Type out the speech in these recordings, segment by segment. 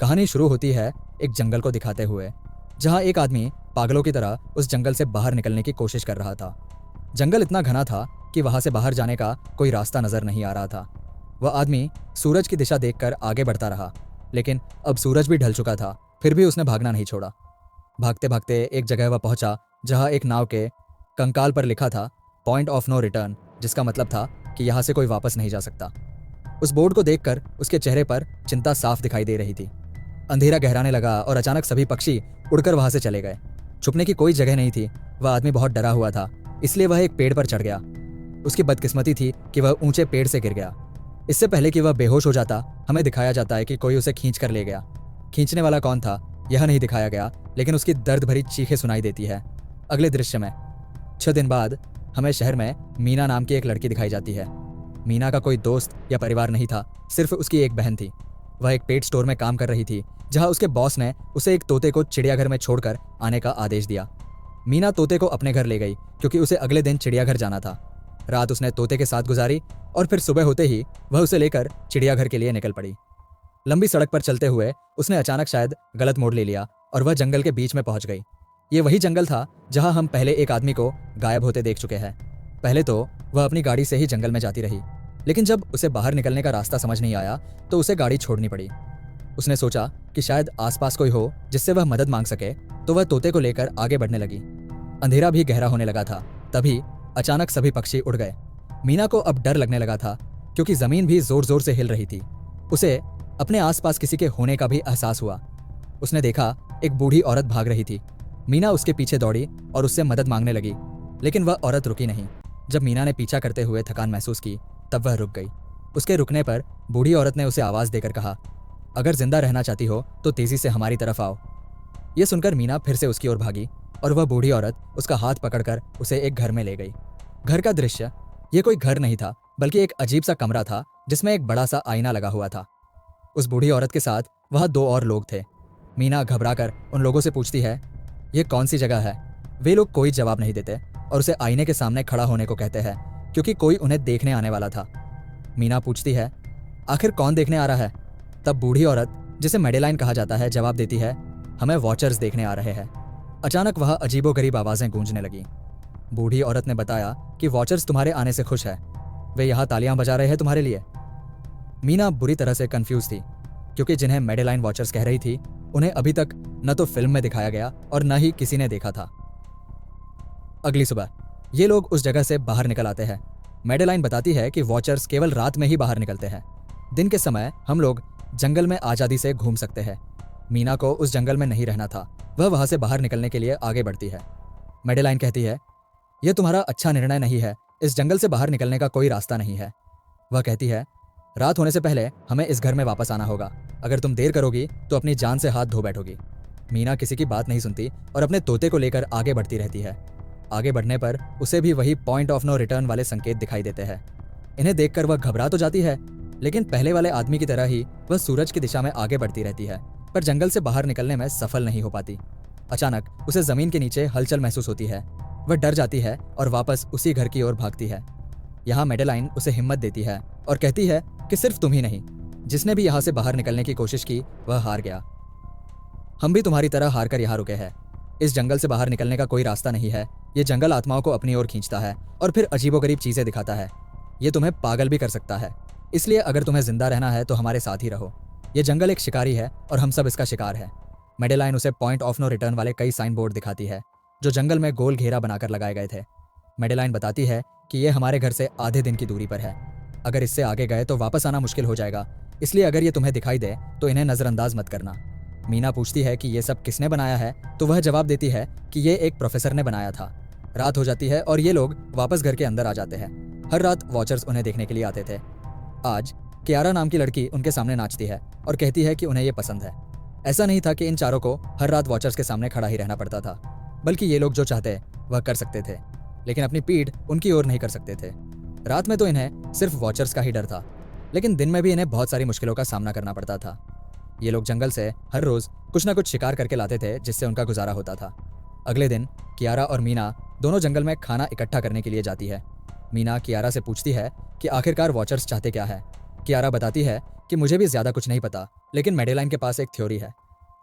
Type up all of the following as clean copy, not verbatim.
कहानी शुरू होती है एक जंगल को दिखाते हुए, जहां एक आदमी पागलों की तरह उस जंगल से बाहर निकलने की कोशिश कर रहा था। जंगल इतना घना था कि वहां से बाहर जाने का कोई रास्ता नजर नहीं आ रहा था। वह आदमी सूरज की दिशा देखकर आगे बढ़ता रहा, लेकिन अब सूरज भी ढल चुका था, फिर भी उसने भागना नहीं छोड़ा। भागते भागते एक जगह वह पहुंचा जहां एक नाव के कंकाल पर लिखा था पॉइंट ऑफ नो रिटर्न, जिसका मतलब था कि यहाँ से कोई वापस नहीं जा सकता। उस बोर्ड को देखकर उसके चेहरे पर चिंता साफ दिखाई दे रही थी। अंधेरा गहराने लगा और अचानक सभी पक्षी उड़कर वहां से चले गए। छुपने की कोई जगह नहीं थी। वह आदमी बहुत डरा हुआ था, इसलिए वह एक पेड़ पर चढ़ गया। उसकी बदकिस्मती थी कि वह ऊंचे पेड़ से गिर गया। इससे पहले कि वह बेहोश हो जाता, हमें दिखाया जाता है कि कोई उसे खींच कर ले गया। खींचने वाला कौन था यह नहीं दिखाया गया, लेकिन उसकी दर्द भरी चीखें सुनाई देती है। अगले दृश्य में 6 दिन बाद हमें शहर में मीना नाम की एक लड़की दिखाई जाती है। मीना का कोई दोस्त या परिवार नहीं था, सिर्फ उसकी एक बहन थी। वह एक पेट स्टोर में काम कर रही थी, जहां उसके बॉस ने उसे एक तोते को चिड़ियाघर में छोड़कर आने का आदेश दिया। मीना तोते को अपने घर ले गई क्योंकि उसे अगले दिन चिड़ियाघर जाना था। रात उसने तोते के साथ गुजारी और फिर सुबह होते ही वह उसे लेकर चिड़ियाघर के लिए निकल पड़ी। लंबी सड़क पर चलते हुए उसने अचानक शायद गलत मोड़ ले लिया और वह जंगल के बीच में पहुंच गई। ये वही जंगल था जहां हम पहले एक आदमी को गायब होते देख चुके हैं। पहले तो वह अपनी गाड़ी से ही जंगल में जाती रही, लेकिन जब उसे बाहर निकलने का रास्ता समझ नहीं आया तो उसे गाड़ी छोड़नी पड़ी। उसने सोचा कि शायद आसपास कोई हो जिससे वह मदद मांग सके, तो वह तोते को लेकर आगे बढ़ने लगी। अंधेरा भी गहरा होने लगा था। तभी अचानक सभी पक्षी उड़ गए। मीना को अब डर लगने लगा था क्योंकि जमीन भी जोर जोर से हिल रही थी। उसे अपने आसपास किसी के होने का भी एहसास हुआ। उसने देखा एक बूढ़ी औरत भाग रही थी। मीना उसके पीछे दौड़ी और उससे मदद मांगने लगी, लेकिन वह औरत रुकी नहीं। जब मीना ने पीछा करते हुए थकान महसूस की, तब वह रुक गई। उसके रुकने पर बूढ़ी औरत ने उसे आवाज देकर कहा, अगर जिंदा रहना चाहती हो तो तेजी से हमारी तरफ आओ। यह सुनकर मीना फिर से उसकी ओर भागी और वह बूढ़ी औरत उसका हाथ पकड़कर उसे एक घर में ले गई। घर का दृश्य ये कोई घर नहीं था, बल्कि एक अजीब सा कमरा था जिसमें एक बड़ा सा आईना लगा हुआ था। उस बूढ़ी औरत के साथ वहां 2 और लोग थे। मीना घबराकर उन लोगों से पूछती है, ये कौन सी जगह है? वे लोग कोई जवाब नहीं देते और उसे आईने के सामने खड़ा होने को कहते हैं क्योंकि कोई उन्हें देखने आने वाला था। मीना पूछती है, आखिर कौन देखने आ रहा है? तब बूढ़ी औरत, जिसे मेडेलाइन कहा जाता है, जवाब देती है, हमें वॉचर्स देखने आ रहे हैं। अचानक वह अजीबोगरीब आवाजें गूंजने लगी। बूढ़ी औरत ने बताया कि वॉचर्स तुम्हारे आने से खुश है, वे यहाँ तालियां बजा रहे हैं तुम्हारे लिए। मीना बुरी तरह से कंफ्यूज थी क्योंकि जिन्हें मेडेलाइन वॉचर्स कह रही थी उन्हें अभी तक न तो फिल्म में दिखाया गया और न ही किसी ने देखा था। अगली सुबह ये लोग उस जगह से बाहर निकल आते हैं। मेडेलाइन बताती है कि वॉचर्स केवल रात में ही बाहर निकलते हैं। दिन के समय हम लोग जंगल में आज़ादी से घूम सकते हैं। मीना को उस जंगल में नहीं रहना था। वह वहां से बाहर निकलने के लिए आगे बढ़ती है। मेडेलाइन कहती है, यह तुम्हारा अच्छा निर्णय नहीं है, इस जंगल से बाहर निकलने का कोई रास्ता नहीं है। वह कहती है, रात होने से पहले हमें इस घर में वापस आना होगा। अगर तुम देर करोगी तो अपनी जान से हाथ धो बैठोगी। मीना किसी की बात नहीं सुनती और अपने तोते को लेकर आगे बढ़ती रहती है। आगे बढ़ने पर उसे भी वही पॉइंट ऑफ नो रिटर्न वाले संकेत दिखाई देते हैं। इन्हें देखकर वह घबरा तो जाती है, लेकिन पहले वाले आदमी की तरह ही वह सूरज की दिशा में आगे बढ़ती रहती है, पर जंगल से बाहर निकलने में सफल नहीं हो पाती। अचानक उसे जमीन के नीचे हलचल महसूस होती है। वह डर जाती है और वापस उसी घर की ओर भागती है। यहाँ मेडेलाइन उसे हिम्मत देती है और कहती है कि सिर्फ तुम ही नहीं, जिसने भी यहाँ से बाहर निकलने की कोशिश की वह हार गया। हम भी तुम्हारी तरह हार कर यहाँ रुके हैं। इस जंगल से बाहर निकलने का कोई रास्ता नहीं है। ये जंगल आत्माओं को अपनी ओर खींचता है और फिर अजीबोगरीब चीजें दिखाता है। ये तुम्हें पागल भी कर सकता है। इसलिए अगर तुम्हें जिंदा रहना है तो हमारे साथ ही रहो। ये जंगल एक शिकारी है और हम सब इसका शिकार है। मेडेलाइन उसे पॉइंट ऑफ नो रिटर्न वाले कई साइन बोर्ड दिखाती है जो जंगल में गोल घेरा बनाकर लगाए गए थे। मेडेलाइन बताती है कि ये हमारे घर से आधे दिन की दूरी पर है। अगर इससे आगे गए तो वापस आना मुश्किल हो जाएगा, इसलिए अगर ये तुम्हें दिखाई दे तो इन्हें नजरअंदाज मत करना। मीना पूछती है कि ये सब किसने बनाया है, तो वह जवाब देती है कि ये एक प्रोफेसर ने बनाया था। रात हो जाती है और ये लोग वापस घर के अंदर आ जाते हैं। हर रात वॉचर्स उन्हें देखने के लिए आते थे। आज कियारा नाम की लड़की उनके सामने नाचती है और कहती है कि उन्हें ये पसंद है। ऐसा नहीं था कि इन चारों को हर रात वॉचर्स के सामने खड़ा ही रहना पड़ता था, बल्कि ये लोग जो चाहते वह कर सकते थे, लेकिन अपनी पीठ उनकी ओर नहीं कर सकते थे। रात में तो इन्हें सिर्फ वॉचर्स का ही डर था, लेकिन दिन में भी इन्हें बहुत सारी मुश्किलों का सामना करना पड़ता था। ये लोग जंगल से हर रोज कुछ ना कुछ शिकार करके लाते थे जिससे उनका गुजारा होता था। अगले दिन कियारा और मीना दोनों जंगल में खाना इकट्ठा करने के लिए जाती है। मीना कियारा से पूछती है कि आखिरकार वॉचर्स चाहते क्या है। कियारा बताती है कि मुझे भी ज़्यादा कुछ नहीं पता, लेकिन मेडेलाइन के पास एक थ्योरी है।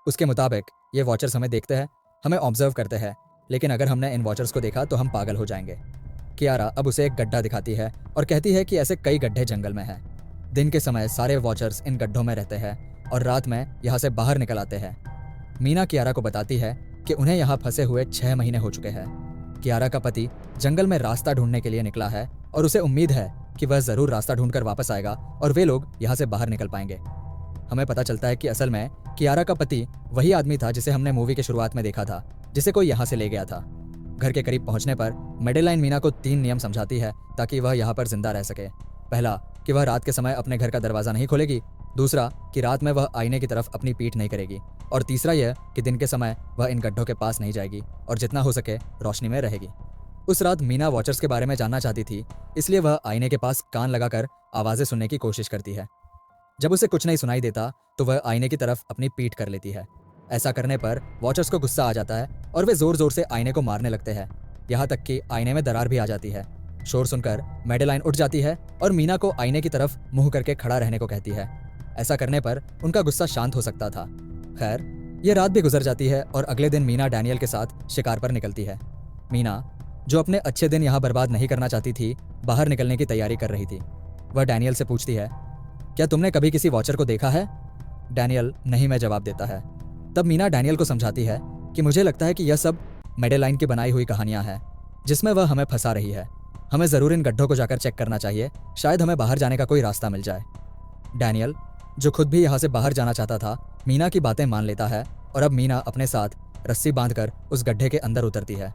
उसके मुताबिक ये वॉचर्स हमें देखते हैं, हमें ऑब्जर्व करते हैं, लेकिन अगर हमने इन वॉचर्स को देखा तो हम पागल हो जाएंगे। कियारा अब उसे एक गड्ढा दिखाती है और कहती है कि ऐसे कई गड्ढे जंगल में हैं। दिन के समय सारे वॉचर्स इन गड्ढों में रहते हैं और रात में यहाँ से बाहर निकल आते हैं। मीना कियारा को बताती है कि उन्हें यहाँ फंसे हुए 6 महीने हो चुके हैं। कियारा का पति जंगल में रास्ता ढूंढने के लिए निकला है और उसे उम्मीद है कि वह जरूर रास्ता ढूंढकर वापस आएगा और वे लोग यहाँ से बाहर निकल पाएंगे। हमें पता चलता है कि असल में कियारा का पति वही आदमी था जिसे हमने मूवी के शुरुआत में देखा था, जिसे कोई यहाँ से ले गया था। घर के करीब पहुंचने पर मेडेलाइन मीना को 3 नियम समझाती है ताकि वह यहाँ पर जिंदा रह सके। पहला, कि वह रात के समय अपने घर का दरवाजा नहीं खोलेगी। दूसरा, कि रात में वह आईने की तरफ अपनी पीठ नहीं करेगी। और तीसरा यह कि दिन के समय वह इन गड्ढों के पास नहीं जाएगी और जितना हो सके रोशनी में रहेगी। उस रात मीना वॉचर्स के बारे में जानना चाहती थी, इसलिए वह आईने के पास कान लगाकर आवाजें सुनने की कोशिश करती है। जब उसे कुछ नहीं सुनाई देता तो वह आईने की तरफ अपनी पीठ कर लेती है। ऐसा करने पर वॉचर्स को गुस्सा आ जाता है और वे जोर जोर से आईने को मारने लगते हैं, यहाँ तक कि आईने में दरार भी आ जाती है। शोर सुनकर मेडेलाइन उठ जाती है और मीना को आईने की तरफ मुंह करके खड़ा रहने को कहती है। ऐसा करने पर उनका गुस्सा शांत हो सकता था। खैर, यह रात भी गुजर जाती है और अगले दिन मीना डैनियल के साथ शिकार पर निकलती है। मीना, जो अपने अच्छे दिन यहाँ बर्बाद नहीं करना चाहती थी, बाहर निकलने की तैयारी कर रही थी। वह डैनियल से पूछती है, क्या तुमने कभी किसी वॉचर को देखा है? डैनियल नहीं में जवाब देता है। तब मीना डैनियल को समझाती है कि मुझे लगता है कि यह सब मेडेलाइन की बनाई हुई कहानियां हैं, जिसमें वह हमें फंसा रही है। हमें जरूर इन गड्ढों को जाकर चेक करना चाहिए, शायद हमें बाहर जाने का कोई रास्ता मिल जाए। डैनियल, जो खुद भी यहाँ से बाहर जाना चाहता था, मीना की बातें मान लेता है और अब मीना अपने साथ रस्सी बांधकर उस गड्ढे के अंदर उतरती है।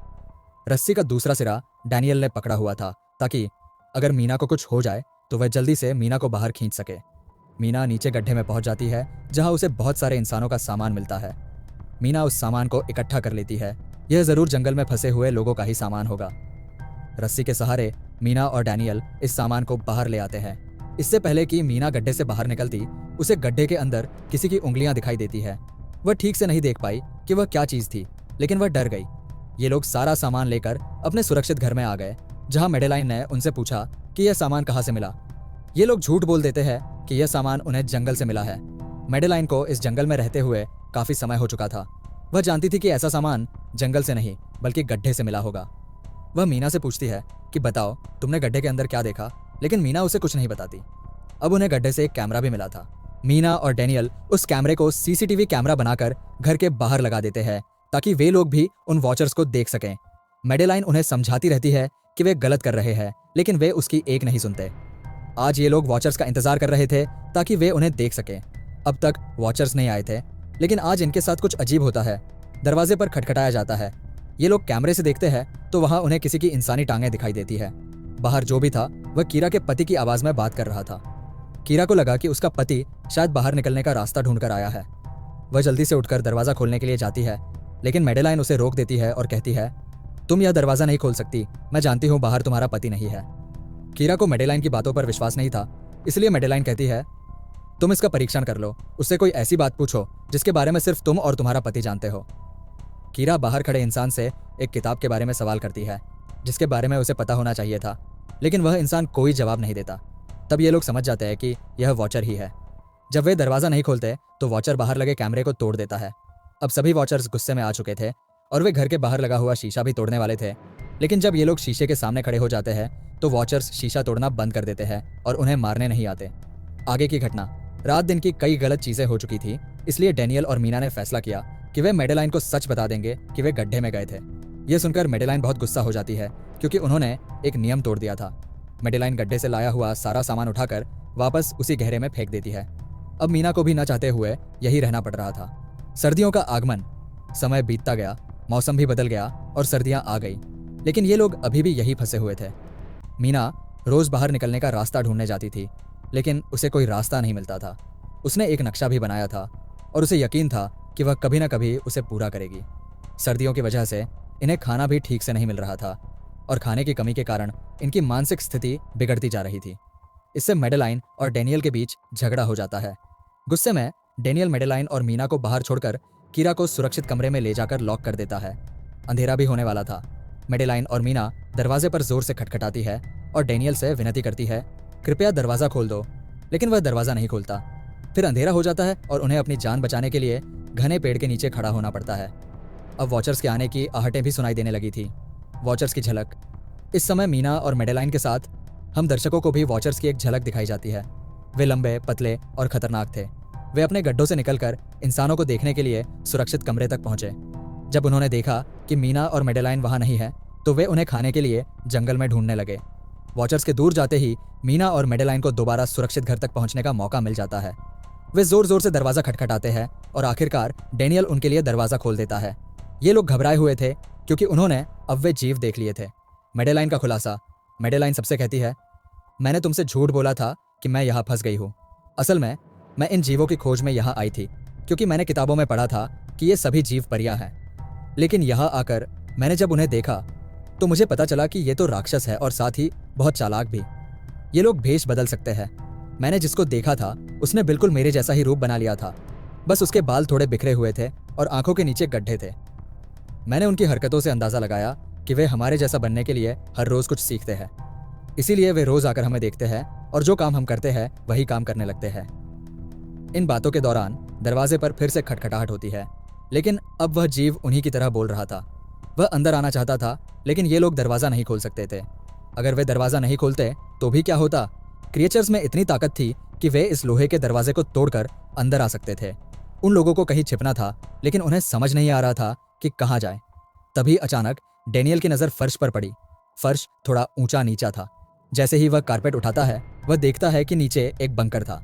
रस्सी का दूसरा सिरा डैनियल ने पकड़ा हुआ था ताकि अगर मीना को कुछ हो जाए तो वह जल्दी से मीना को बाहर खींच सके। मीना नीचे गड्ढे में पहुंच जाती है जहां उसे बहुत सारे इंसानों का सामान मिलता है। मीना उस सामान को इकट्ठा कर लेती है। यह जरूर जंगल में फंसे हुए लोगों का ही सामान होगा। रस्सी के सहारे मीना और डैनियल इस सामान को बाहर ले आते हैं। इससे पहले कि मीना गड्ढे से बाहर निकलती, उसे गड्ढे के अंदर किसी की उंगलियां दिखाई देती है। वह ठीक से नहीं देख पाई कि वह क्या चीज थी, लेकिन वह डर गई। ये लोग सारा सामान लेकर अपने सुरक्षित घर में आ गए, जहां मेडेलाइन ने उनसे पूछा कि यह सामान कहां से मिला। ये लोग झूठ बोल देते हैं कि यह सामान उन्हें जंगल से मिला है। मेडेलाइन को इस जंगल में रहते हुए काफी समय हो चुका था। वह जानती थी कि ऐसा सामान जंगल से नहीं बल्कि गड्ढे से मिला होगा। वह मीना से पूछती है कि बताओ, तुमने गड्ढे के अंदर क्या देखा, लेकिन मीना उसे कुछ नहीं बताती। अब उन्हें गड्ढे से एक कैमरा भी मिला था। मीना और डैनियल उस कैमरे को सीसीटीवी कैमरा बनाकर घर के बाहर लगा देते हैं ताकि वे लोग भी उन वॉचर्स को देख सकें। मेडेलाइन उन्हें समझाती रहती है कि वे गलत कर रहे हैं, लेकिन वे उसकी एक नहीं सुनते। आज ये लोग वॉचर्स का इंतजार कर रहे थे ताकि वे उन्हें देख सकें। अब तक वॉचर्स नहीं आए थे, लेकिन आज इनके साथ कुछ अजीब होता है। दरवाजे पर खटखटाया जाता है। ये लोग कैमरे से देखते हैं तो वहां उन्हें किसी की इंसानी टांगें दिखाई देती है। बाहर जो भी था वह कीरा के पति की आवाज में बात कर रहा था। कीरा को लगा कि उसका पति शायद बाहर निकलने का रास्ता ढूंढकर आया है। वह जल्दी से उठकर दरवाजा खोलने के लिए जाती है, लेकिन मेडेलाइन उसे रोक देती है और कहती है, तुम यह दरवाजा नहीं खोल सकती, मैं जानती हूँ बाहर तुम्हारा पति नहीं है। कीरा को मेडेलाइन की बातों पर विश्वास नहीं था, इसलिए मेडेलाइन कहती है, तुम इसका परीक्षण कर लो, उससे कोई ऐसी बात पूछो जिसके बारे में सिर्फ तुम और तुम्हारा पति जानते हो। कीरा बाहर खड़े इंसान से एक किताब के बारे में सवाल करती है, जिसके बारे में उसे पता होना चाहिए था, लेकिन वह इंसान कोई जवाब नहीं देता। तब ये लोग समझ जाते हैं कि यह वॉचर ही है। जब वे दरवाजा नहीं खोलते तो वॉचर बाहर लगे कैमरे को तोड़ देता है। अब सभी वॉचर्स गुस्से में आ चुके थे और वे घर के बाहर लगा हुआ शीशा भी तोड़ने वाले थे, लेकिन जब ये लोग शीशे के सामने खड़े हो जाते हैं तो वॉचर्स शीशा तोड़ना बंद कर देते हैं और उन्हें मारने नहीं आते। आगे की घटना, रात दिन की कई गलत चीजें हो चुकी थी, इसलिए डैनियल और मीना ने फैसला किया कि वे मेडेलाइन को सच बता देंगे कि वे गड्ढे में गए थे। यह सुनकर मेडेलाइन बहुत गुस्सा हो जाती है क्योंकि उन्होंने एक नियम तोड़ दिया था। मेडेलाइन गड्ढे से लाया हुआ सारा सामान उठाकर वापस उसी गहरे में फेंक देती है। अब मीना को भी न चाहते हुए यही रहना पड़ रहा था। सर्दियों का आगमन, समय बीतता गया, मौसम भी बदल गया और सर्दियां आ गई, लेकिन ये लोग अभी भी यही फंसे हुए थे। मीना रोज बाहर निकलने का रास्ता ढूंढने जाती थी, लेकिन उसे कोई रास्ता नहीं मिलता था। उसने एक नक्शा भी बनाया था और उसे यकीन था कि वह कभी न कभी उसे पूरा करेगी। सर्दियों की वजह से इन्हें खाना भी ठीक से नहीं मिल रहा था और खाने की कमी के कारण इनकी मानसिक स्थिति बिगड़ती जा रही थी। इससे मेडेलाइन और डैनियल के बीच झगड़ा हो जाता है। गुस्से में डैनियल मेडेलाइन और मीना को बाहर छोड़कर कीरा को सुरक्षित कमरे में ले जाकर लॉक कर देता है। अंधेरा भी होने वाला था। मेडेलाइन और मीना दरवाजे पर जोर से खटखटाती है और डैनियल से विनती करती है, कृपया दरवाजा खोल दो, लेकिन वह दरवाजा नहीं खोलता। फिर अंधेरा हो जाता है और उन्हें अपनी जान बचाने के लिए घने पेड़ के नीचे खड़ा होना पड़ता है। अब वॉचर्स के आने की आहटें भी सुनाई देने लगी थी। वॉचर्स की झलक। इस समय मीना और मेडेलाइन के साथ हम दर्शकों को भी वॉचर्स की एक झलक दिखाई जाती है। वे लंबे, पतले और खतरनाक थे। वे अपने गड्ढों से निकलकर इंसानों को देखने के लिए सुरक्षित कमरे तक पहुंचे। जब उन्होंने देखा कि मीना और मेडेलाइन वहां नहीं है तो वे उन्हें खाने के लिए जंगल में ढूंढने लगे। वॉचर्स के दूर जाते ही मीना और मेडेलाइन को दोबारा सुरक्षित घर तक पहुंचने का मौका मिल जाता है। वे जोर जोर से दरवाजा खटखटाते हैं और आखिरकार डेनियल उनके लिए दरवाजा खोल देता है। ये लोग घबराए हुए थे क्योंकि उन्होंने अब वे जीव देख लिए थे। मेडेलाइन का खुलासा। मेडेलाइन सबसे कहती है, मैंने तुमसे झूठ बोला था कि मैं यहाँ फंस गई हूँ। असल में मैं इन जीवों की खोज में यहाँ आई थी क्योंकि मैंने किताबों में पढ़ा था कि ये सभी जीव परियां हैं। लेकिन यहाँ आकर मैंने जब उन्हें देखा तो मुझे पता चला कि ये तो राक्षस है और साथ ही बहुत चालाक भी। ये लोग भेष बदल सकते हैं। मैंने जिसको देखा था उसने बिल्कुल मेरे जैसा ही रूप बना लिया था, बस उसके बाल थोड़े बिखरे हुए थे और आंखों के नीचे गड्ढे थे। मैंने उनकी हरकतों से अंदाजा लगाया कि वे हमारे जैसा बनने के लिए हर रोज कुछ सीखते हैं, इसीलिए वे रोज आकर हमें देखते हैं और जो काम हम करते हैं वही काम करने लगते हैं। इन बातों के दौरान दरवाजे पर फिर से खटखटाहट होती है, लेकिन अब वह जीव उन्हीं की तरह बोल रहा था। वह अंदर आना चाहता था लेकिन ये लोग दरवाजा नहीं खोल सकते थे। अगर वे दरवाजा नहीं खोलते तो भी क्या होता? क्रिएचर्स में इतनी ताकत थी कि वे इस लोहे के दरवाजे को तोड़कर अंदर आ सकते थे। उन लोगों को कहीं छिपना था लेकिन उन्हें समझ नहीं आ रहा था कि कहाँ जाए। तभी अचानक डेनियल की नजर फर्श पर पड़ी। फर्श थोड़ा ऊंचा नीचा था। जैसे ही वह कारपेट उठाता है वह देखता है कि नीचे एक बंकर था।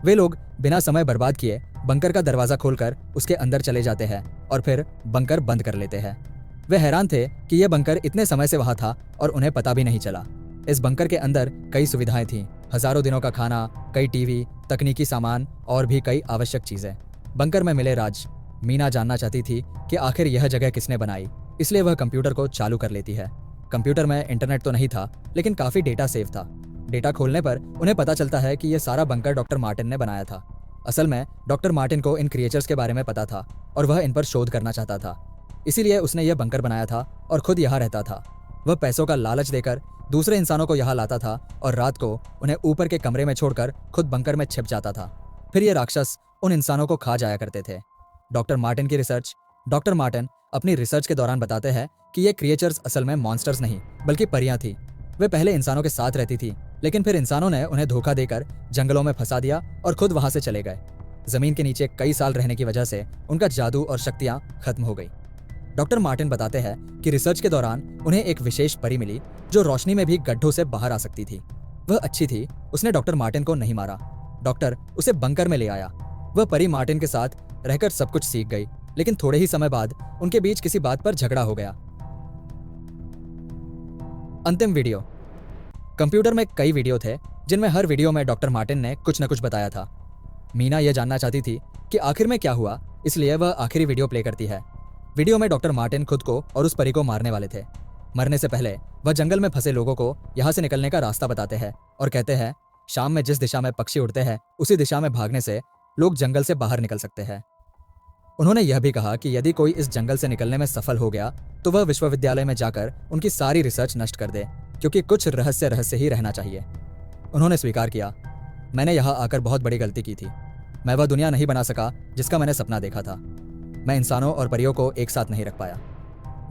वे लोग बिना समय बर्बाद किए बंकर का दरवाजा खोलकर उसके अंदर चले जाते हैं और फिर बंकर बंद कर लेते हैं। वे हैरान थे कि यह बंकर इतने समय से वहां था और उन्हें पता भी नहीं चला। इस बंकर के अंदर कई सुविधाएं थीं, हजारों दिनों का खाना, कई टीवी, तकनीकी सामान और भी कई आवश्यक चीजें। बंकर में मिले राज। मीना जानना चाहती थी कि आखिर यह जगह किसने बनाई, इसलिए वह कंप्यूटर को चालू कर लेती है। कंप्यूटर में इंटरनेट तो नहीं था लेकिन काफी डेटा सेव था। डेटा खोलने पर उन्हें पता चलता है कि यह सारा बंकर डॉक्टर मार्टिन ने बनाया था। असल में डॉक्टर मार्टिन को इन क्रिएचर्स के बारे में पता था और वह इन पर शोध करना चाहता था, इसीलिए उसने यह बंकर बनाया था और खुद यहाँ रहता था। वह पैसों का लालच देकर दूसरे इंसानों को यहाँ लाता था और रात को उन्हें ऊपर के कमरे में छोड़कर खुद बंकर में छिप जाता था। फिर ये राक्षस उन इंसानों को खा जाया करते थे। डॉक्टर मार्टिन की रिसर्च। डॉक्टर मार्टिन अपनी रिसर्च के दौरान बताते हैं कि ये क्रिएचर्स असल में मॉन्स्टर्स नहीं बल्कि परियां थी। वे पहले इंसानों के साथ रहती थी लेकिन फिर इंसानों ने उन्हें धोखा देकर जंगलों में फंसा दिया और खुद वहां से चले गए। जमीन के नीचे कई साल रहने की वजह से उनका जादू और शक्तियां खत्म हो गई। डॉक्टर मार्टिन बताते हैं कि रिसर्च के दौरान उन्हें एक विशेष परी मिली जो रोशनी में भी गड्ढों से बाहर आ सकती थी। वह अच्छी थी, उसने डॉक्टर मार्टिन को नहीं मारा। डॉक्टर उसे बंकर में ले आया। वह परी मार्टिन के साथ रहकर सब कुछ सीख गई, लेकिन थोड़े ही समय बाद उनके बीच किसी बात पर झगड़ा हो गया। अंतिम वीडियो। कंप्यूटर में कई वीडियो थे जिनमें हर वीडियो में डॉक्टर मार्टिन ने कुछ न कुछ बताया था। मीना यह जानना चाहती थी कि आखिर में क्या हुआ, इसलिए वह आखिरी वीडियो प्ले करती है। वीडियो में डॉक्टर मार्टिन खुद को और उस परी को मारने वाले थे। मरने से पहले वह जंगल में फंसे लोगों को यहाँ से निकलने का रास्ता बताते हैं और कहते हैं शाम में जिस दिशा में पक्षी उड़ते हैं उसी दिशा में भागने से लोग जंगल से बाहर निकल सकते हैं। उन्होंने यह भी कहा कि यदि कोई इस जंगल से निकलने में सफल हो गया तो वह विश्वविद्यालय में जाकर उनकी सारी रिसर्च नष्ट कर दे, क्योंकि कुछ रहस्य ही रहना चाहिए। उन्होंने स्वीकार किया, मैंने यहाँ आकर बहुत बड़ी गलती की थी। मैं वह दुनिया नहीं बना सका जिसका मैंने सपना देखा था। मैं इंसानों और परियों को एक साथ नहीं रख पाया।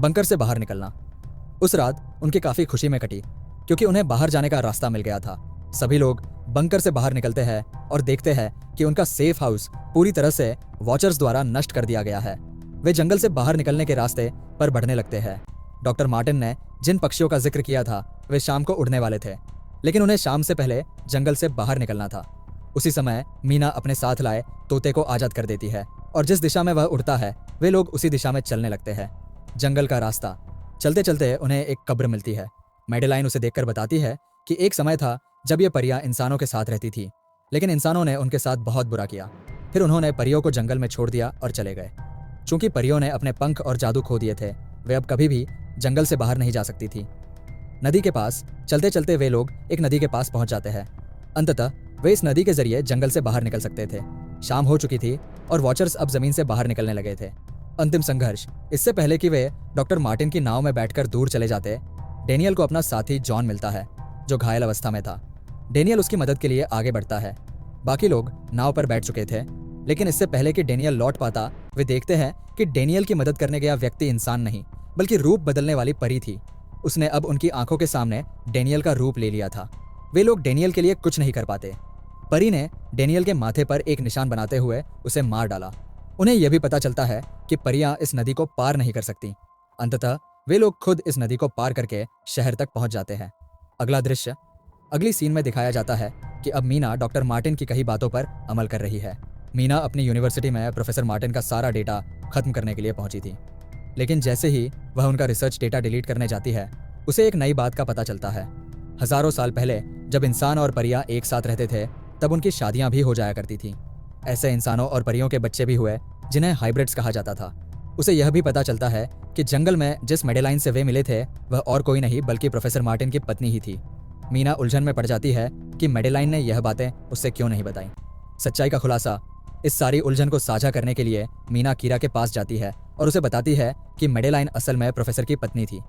बंकर से बाहर निकलना। उस रात उनकी काफी खुशी में कटी क्योंकि उन्हें बाहर जाने का रास्ता मिल गया था। सभी लोग बंकर से बाहर निकलते हैं और देखते हैं कि उनका सेफ हाउस पूरी तरह से वॉचर्स द्वारा नष्ट कर दिया गया है। वे जंगल से बाहर निकलने के रास्ते पर बढ़ने लगते हैं। डॉक्टर मार्टिन ने जिन पक्षियों का जिक्र किया था वे शाम को उड़ने वाले थे, लेकिन उन्हें शाम से पहले जंगल से बाहर निकलना था। उसी समय मीना अपने साथ लाए तोते को आजाद कर देती है और जिस दिशा में वह उड़ता है वे लोग उसी दिशा में चलने लगते हैं। जंगल का रास्ता। चलते चलते उन्हें एक कब्र मिलती है। मेडेलाइन उसे देखकर बताती है कि एक समय था जब ये परियां इंसानों के साथ रहती थी, लेकिन इंसानों ने उनके साथ बहुत बुरा किया। फिर उन्होंने परियों को जंगल में छोड़ दिया और चले गए। चूंकि परियों ने अपने पंख और जादू खो दिए थे, वे अब कभी भी जंगल से बाहर नहीं जा सकती थी। नदी के पास चलते चलते वे लोग एक नदी के पास पहुंच जाते हैं। अंततः वे इस नदी के जरिए जंगल से बाहर निकल सकते थे। शाम हो चुकी थी और वॉचर्स अब जमीन से बाहर निकलने लगे थे। अंतिम संघर्ष। इससे पहले कि वे डॉक्टर मार्टिन की नाव में बैठकर दूर चले जाते, डेनियल को अपना साथी जॉन मिलता है जो घायल अवस्था में था। डेनियल उसकी मदद के लिए आगे बढ़ता है। बाकी लोग नाव पर बैठ चुके थे, लेकिन इससे पहले कि डेनियल लौट पाता, वे देखते हैं कि डेनियल की मदद करने गया व्यक्ति इंसान नहीं बल्कि रूप बदलने वाली परी थी। उसने अब उनकी आंखों के सामने डेनियल का रूप ले लिया था। वे लोग डेनियल के लिए कुछ नहीं कर पाते। परी ने डेनियल के माथे पर एक निशान बनाते हुए उसे मार डाला। उन्हें यह भी पता चलता है कि परियां इस नदी को पार नहीं कर सकती। अंततः वे लोग खुद इस नदी को पार करके शहर तक पहुंच जाते हैं। अगला दृश्य अगली सीन में दिखाया जाता है कि अब मीना डॉक्टर मार्टिन की कही बातों पर अमल कर रही है। मीना अपनी यूनिवर्सिटी में प्रोफेसर मार्टिन का सारा डेटा खत्म करने के लिए पहुंची थी, लेकिन जैसे ही वह उनका रिसर्च डेटा डिलीट करने जाती है, उसे एक नई बात का पता चलता है। हजारों साल पहले जब इंसान और परियां एक साथ रहते थे, तब उनकी शादियां भी हो जाया करती थी। ऐसे इंसानों और परियों के बच्चे भी हुए जिन्हें हाइब्रिड्स कहा जाता था। उसे यह भी पता चलता है कि जंगल में जिस मेडेलाइन से वे मिले थे वह और कोई नहीं बल्कि प्रोफेसर मार्टिन की पत्नी ही थी। मीना उलझन में पड़ जाती है कि मेडेलाइन ने यह बातें उससे क्यों नहीं बताई। सच्चाई का खुलासा इस सारी उलझन को साझा करने के लिए मीना कीरा के पास जाती है और उसे बताती है कि मेडेलाइन असल में प्रोफेसर की पत्नी थी,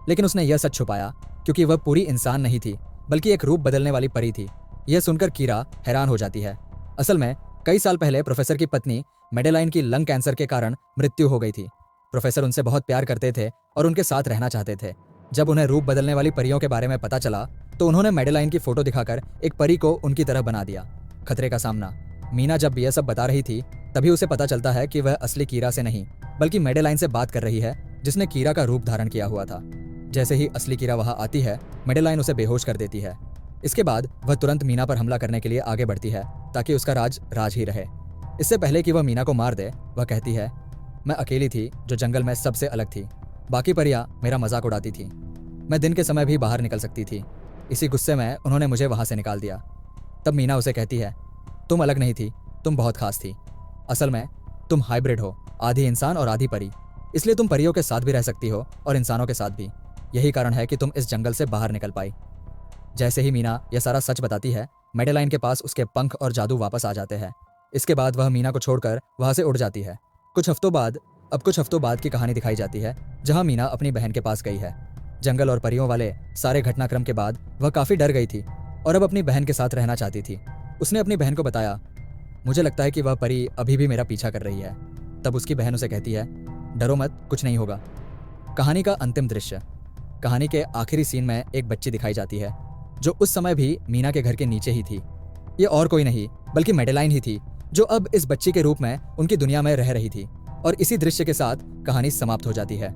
लेकिन उसने यह सच छुपाया क्योंकि वह पूरी इंसान नहीं थी बल्कि एक रूप बदलने वाली परी थी। यह सुनकर कीरा हैरान हो जाती है। असल में कई साल पहले प्रोफेसर की पत्नी मेडेलाइन की लंग कैंसर के कारण मृत्यु हो गई थी। प्रोफेसर उनसे बहुत प्यार करते थे और उनके साथ रहना चाहते थे। जब उन्हें रूप बदलने वाली परियों के बारे में पता चला तो उन्होंने मेडेलाइन की फोटो दिखाकर एक परी को उनकी तरह बना दिया। खतरे का सामना मीना जब यह सब बता रही थी, तभी उसे पता चलता है कि वह असली कीरा से नहीं बल्कि मेडेलाइन से बात कर रही है, जिसने कीरा का रूप धारण किया हुआ था। जैसे ही असली कीरा वहां आती है, मेडेलाइन उसे बेहोश कर देती है। इसके बाद वह तुरंत मीना पर हमला करने के लिए आगे बढ़ती है ताकि उसका राज राज ही रहे। इससे पहले कि वह मीना को मार दे, वह कहती है, मैं अकेली थी जो जंगल में सबसे अलग थी। बाकी परियां मेरा मजाक उड़ाती थी। मैं दिन के समय भी बाहर निकल सकती थी। इसी गुस्से में उन्होंने मुझे वहां से निकाल दिया। तब मीना उसे कहती है, तुम अलग नहीं थी, तुम बहुत खास थी। असल में तुम हाइब्रिड हो, आधी इंसान और आधी परी। इसलिए तुम परियों के साथ भी रह सकती हो और इंसानों के साथ भी। यही कारण है कि तुम इस जंगल से बाहर निकल पाई। जैसे ही मीना यह सारा सच बताती है, मेडेलाइन के पास उसके पंख और जादू वापस आ जाते हैं। इसके बाद वह मीना को छोड़कर वहां से उड़ जाती है। कुछ हफ्तों बाद की कहानी दिखाई जाती है, जहां मीना अपनी बहन के पास गई है। जंगल और परियों वाले सारे घटनाक्रम के बाद वह काफी डर गई थी और अब अपनी बहन के साथ रहना चाहती थी। उसने अपनी बहन को बताया, मुझे लगता है कि वह परी अभी भी मेरा पीछा कर रही है। तब उसकी बहन उसे कहती है, डरो मत, कुछ नहीं होगा। कहानी का अंतिम दृश्य कहानी के आखिरी सीन में एक बच्ची दिखाई जाती है जो उस समय भी मीना के घर के नीचे ही थी। ये और कोई नहीं बल्कि मेडेलाइन ही थी, जो अब इस बच्ची के रूप में उनकी दुनिया में रह रही थी। और इसी दृश्य के साथ कहानी समाप्त हो जाती है।